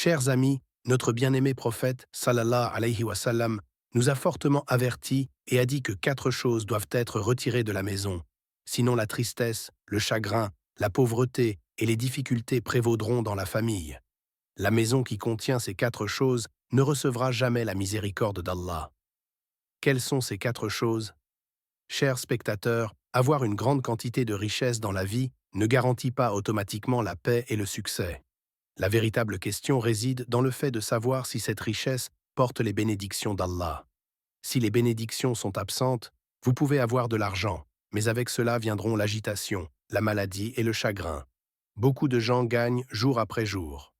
Chers amis, notre bien-aimé prophète, sallallahu alayhi wa sallam, nous a fortement avertis et a dit que 4 choses doivent être retirées de la maison. Sinon la tristesse, le chagrin, la pauvreté et les difficultés prévaudront dans la famille. La maison qui contient ces 4 choses ne recevra jamais la miséricorde d'Allah. Quelles sont ces 4 choses? Chers spectateurs, avoir une grande quantité de richesses dans la vie ne garantit pas automatiquement la paix et le succès. La véritable question réside dans le fait de savoir si cette richesse porte les bénédictions d'Allah. Si les bénédictions sont absentes, vous pouvez avoir de l'argent, mais avec cela viendront l'agitation, la maladie et le chagrin. Beaucoup de gens gagnent jour après jour.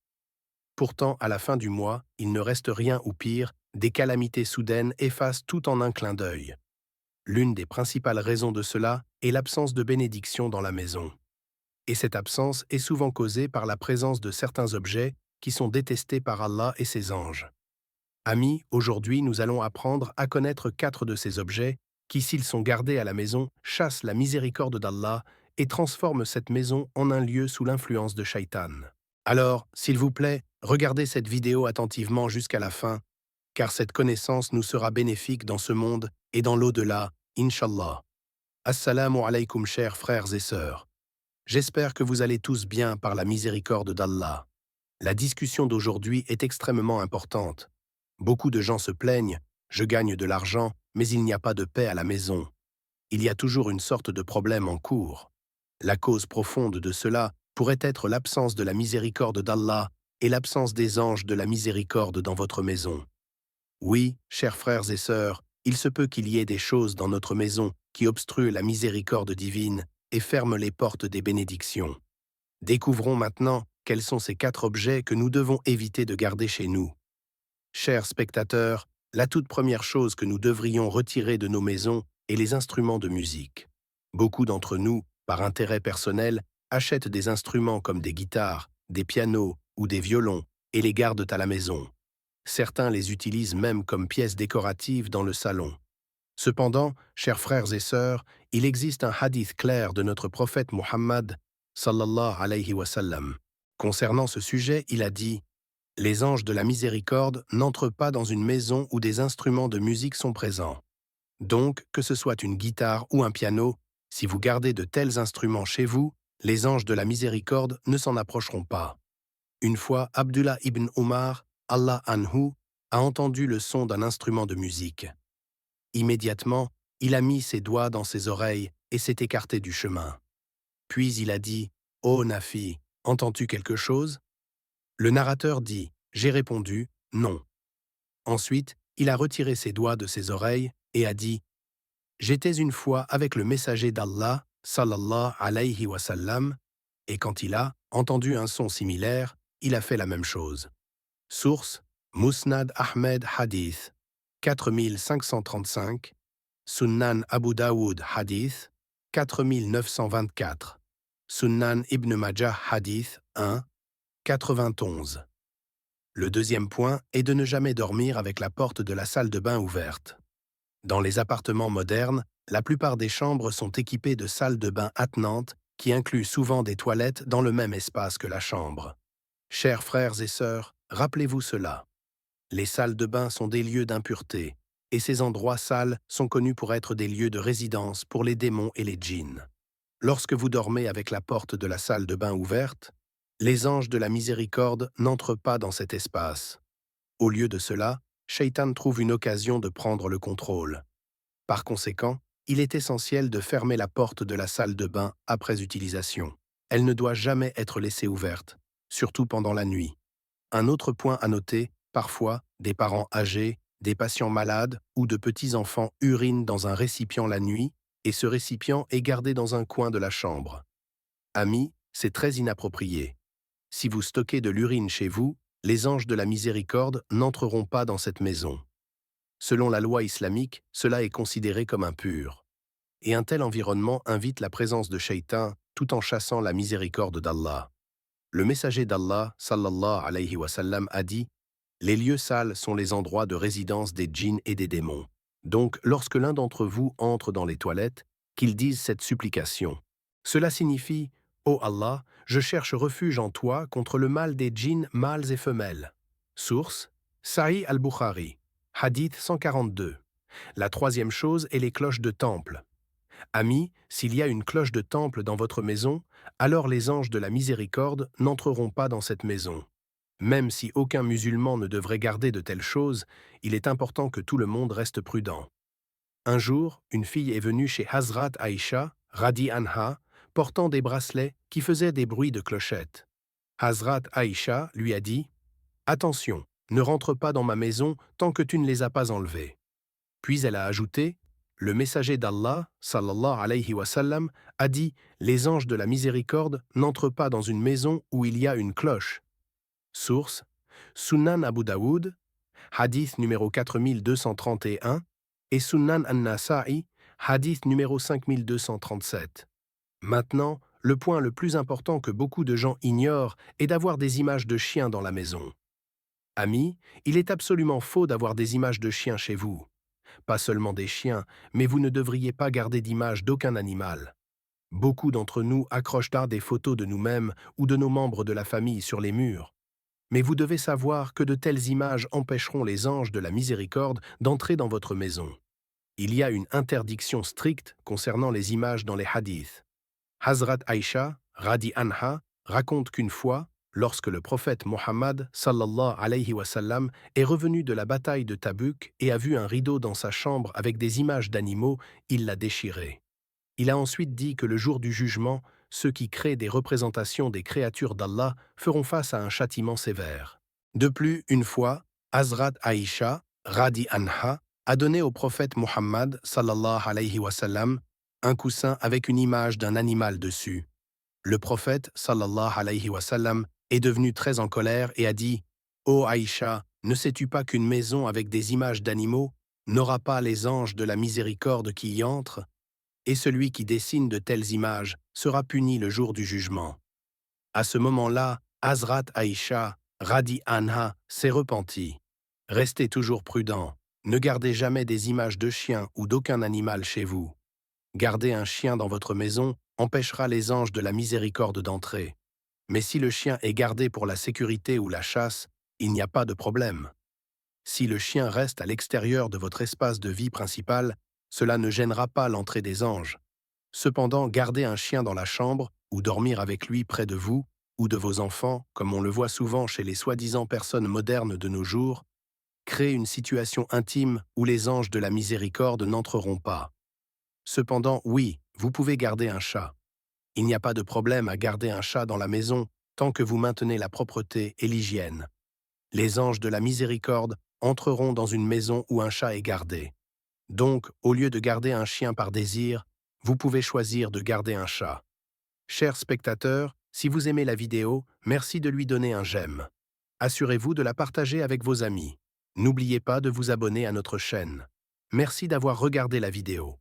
Pourtant, à la fin du mois, il ne reste rien ou pire, des calamités soudaines effacent tout en un clin d'œil. L'une des principales raisons de cela est l'absence de bénédiction dans la maison. Et cette absence est souvent causée par la présence de certains objets qui sont détestés par Allah et ses anges. Amis, aujourd'hui nous allons apprendre à connaître 4 de ces objets qui, s'ils sont gardés à la maison, chassent la miséricorde d'Allah et transforment cette maison en un lieu sous l'influence de Shaitan. Alors, s'il vous plaît, regardez cette vidéo attentivement jusqu'à la fin, car cette connaissance nous sera bénéfique dans ce monde et dans l'au-delà, Inch'Allah. Assalamu alaykum chers frères et sœurs. J'espère que vous allez tous bien par la miséricorde d'Allah. La discussion d'aujourd'hui est extrêmement importante. Beaucoup de gens se plaignent, je gagne de l'argent, mais il n'y a pas de paix à la maison. Il y a toujours une sorte de problème en cours. La cause profonde de cela pourrait être l'absence de la miséricorde d'Allah et l'absence des anges de la miséricorde dans votre maison. Oui, chers frères et sœurs, il se peut qu'il y ait des choses dans notre maison qui obstruent la miséricorde divine et ferment les portes des bénédictions. Découvrons maintenant quels sont ces 4 objets que nous devons éviter de garder chez nous. Chers spectateurs, la toute première chose que nous devrions retirer de nos maisons est les instruments de musique. Beaucoup d'entre nous, par intérêt personnel, achètent des instruments comme des guitares, des pianos ou des violons et les gardent à la maison. Certains les utilisent même comme pièces décoratives dans le salon. Cependant, chers frères et sœurs, il existe un hadith clair de notre prophète Muhammad, sallallahu alayhi wa sallam. Concernant ce sujet, il a dit « Les anges de la miséricorde n'entrent pas dans une maison où des instruments de musique sont présents. Donc, que ce soit une guitare ou un piano, si vous gardez de tels instruments chez vous, les anges de la miséricorde ne s'en approcheront pas. » Une fois, Abdullah ibn Umar, Allah anhu, a entendu le son d'un instrument de musique. Immédiatement, il a mis ses doigts dans ses oreilles et s'est écarté du chemin. Puis il a dit « Oh Nafi, entends-tu quelque chose ?» Le narrateur dit « J'ai répondu « Non ». Ensuite, il a retiré ses doigts de ses oreilles et a dit « J'étais une fois avec le messager d'Allah, sallallahu alayhi wa sallam, et quand il a entendu un son similaire, il a fait la même chose. » Source Musnad Ahmed Hadith 4535, Sunnan Abu Daoud Hadith 4924, Sunnan Ibn Majah Hadith 1, 91. Le deuxième point est de ne jamais dormir avec la porte de la salle de bain ouverte. Dans les appartements modernes, la plupart des chambres sont équipées de salles de bain attenantes qui incluent souvent des toilettes dans le même espace que la chambre. Chers frères et sœurs, rappelez-vous cela. Les salles de bain sont des lieux d'impureté, et ces endroits sales sont connus pour être des lieux de résidence pour les démons et les djinns. Lorsque vous dormez avec la porte de la salle de bain ouverte, les anges de la miséricorde n'entrent pas dans cet espace. Au lieu de cela, Shaitan trouve une occasion de prendre le contrôle. Par conséquent, il est essentiel de fermer la porte de la salle de bain après utilisation. Elle ne doit jamais être laissée ouverte, surtout pendant la nuit. Un autre point à noter, parfois, des parents âgés, des patients malades ou de petits-enfants urinent dans un récipient la nuit et ce récipient est gardé dans un coin de la chambre. Amis, c'est très inapproprié. Si vous stockez de l'urine chez vous, les anges de la miséricorde n'entreront pas dans cette maison. Selon la loi islamique, cela est considéré comme impur. Et un tel environnement invite la présence de Shaitan tout en chassant la miséricorde d'Allah. Le messager d'Allah, sallallahu alayhi wa sallam, a dit « Les lieux sales sont les endroits de résidence des djinns et des démons. Donc, lorsque l'un d'entre vous entre dans les toilettes, qu'il dise cette supplication. Cela signifie « Ô Allah, je cherche refuge en toi contre le mal des djinns mâles et femelles. Source Sahih al-Bukhari. Hadith 142. La troisième chose est les cloches de temple. Amis, s'il y a une cloche de temple dans votre maison, alors les anges de la miséricorde n'entreront pas dans cette maison. Même si aucun musulman ne devrait garder de telles choses, il est important que tout le monde reste prudent. Un jour, une fille est venue chez Hazrat Aïcha, Radi Anha, portant des bracelets qui faisaient des bruits de clochettes. Hazrat Aïcha lui a dit « Attention, ne rentre pas dans ma maison tant que tu ne les as pas enlevés. » Puis elle a ajouté « Le messager d'Allah, sallallahu alayhi wa sallam, a dit « Les anges de la miséricorde n'entrent pas dans une maison où il y a une cloche. » Source Sunan Abu Daoud, hadith numéro 4231, et Sunan an-Nasa'i, hadith numéro 5237. Maintenant, le point le plus important que beaucoup de gens ignorent est d'avoir des images de chiens dans la maison. Amis, il est absolument faux d'avoir des images de chiens chez vous. Pas seulement des chiens, mais vous ne devriez pas garder d'images d'aucun animal. Beaucoup d'entre nous accrochent tard des photos de nous-mêmes ou de nos membres de la famille sur les murs. Mais vous devez savoir que de telles images empêcheront les anges de la miséricorde d'entrer dans votre maison. Il y a une interdiction stricte concernant les images dans les hadiths. Hazrat Aïcha, Radi Anha, raconte qu'une fois, lorsque le prophète Mohammed sallallahu alayhi wa sallam est revenu de la bataille de Tabuk et a vu un rideau dans sa chambre avec des images d'animaux, il l'a déchiré. Il a ensuite dit que le jour du jugement, ceux qui créent des représentations des créatures d'Allah feront face à un châtiment sévère. De plus, une fois, Hazrat Aïcha, Radi Anha, a donné au prophète Mohammed sallallahu alayhi wa sallam un coussin avec une image d'un animal dessus. Le prophète sallallahu alayhi wa sallam est devenu très en colère et a dit « Ô Aïcha, ne sais-tu pas qu'une maison avec des images d'animaux n'aura pas les anges de la miséricorde qui y entrent ? Et celui qui dessine de telles images sera puni le jour du jugement. » À ce moment-là, Hazrat Aïcha, Radi Anha, s'est repenti. Restez toujours prudent. Ne gardez jamais des images de chiens ou d'aucun animal chez vous. Garder un chien dans votre maison empêchera les anges de la miséricorde d'entrer. Mais si le chien est gardé pour la sécurité ou la chasse, il n'y a pas de problème. Si le chien reste à l'extérieur de votre espace de vie principal, cela ne gênera pas l'entrée des anges. Cependant, garder un chien dans la chambre ou dormir avec lui près de vous ou de vos enfants, comme on le voit souvent chez les soi-disant personnes modernes de nos jours, crée une situation intime où les anges de la miséricorde n'entreront pas. Cependant, oui, vous pouvez garder un chat. Il n'y a pas de problème à garder un chat dans la maison tant que vous maintenez la propreté et l'hygiène. Les anges de la miséricorde entreront dans une maison où un chat est gardé. Donc, au lieu de garder un chien par désir, vous pouvez choisir de garder un chat. Chers spectateurs, si vous aimez la vidéo, merci de lui donner un j'aime. Assurez-vous de la partager avec vos amis. N'oubliez pas de vous abonner à notre chaîne. Merci d'avoir regardé la vidéo.